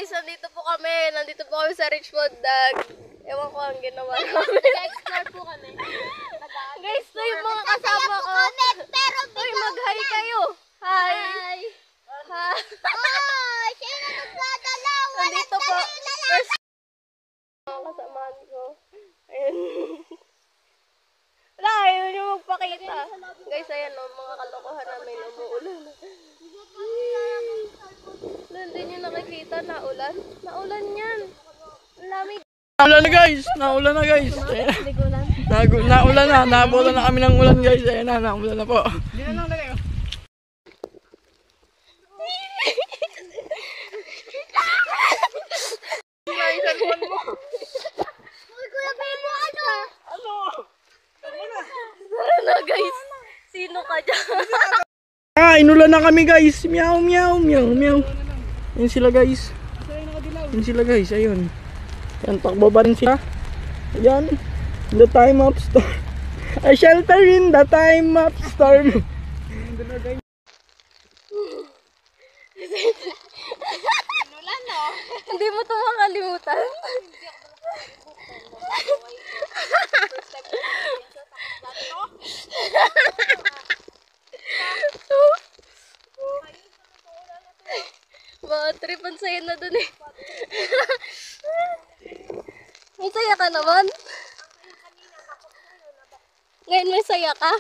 guys, nandito po kami. Nandito po kami sa Richmond. Ewan ko ang ginawa namin. Nag-explore po kami. Guys, ito yung mga kasama ko. Uy, mag-hi kayo. Hi. Hi. Sino nagdadalaw? Nandito po. First, mga kasamaan ko. Ayun. Wala, ayaw nyo magpakita. Guys, ayan o, mga kalokohan namin umuulan. Hindi nyo nakikita na ulan. Naulan yan. Lamig. Naulan na guys! Naulan na guys! Naulan na! Nabulan na kami ng ulan guys! Ayan na, naulan na po. Hindi na lang na kayo. Tara na guys. Sino ka dyan? Inulan na kami guys! Meow meow meow meow. Ayun sila guys. Ayun sila guys, ayun. Ayan, takbo ba rin sila? Ayan. The time of storm. A shelter in the time of storm. Hindi mo ito makalimutan. Mga tripan sa'yo na dun eh. May saya ka naman? Ngayon may saya ka?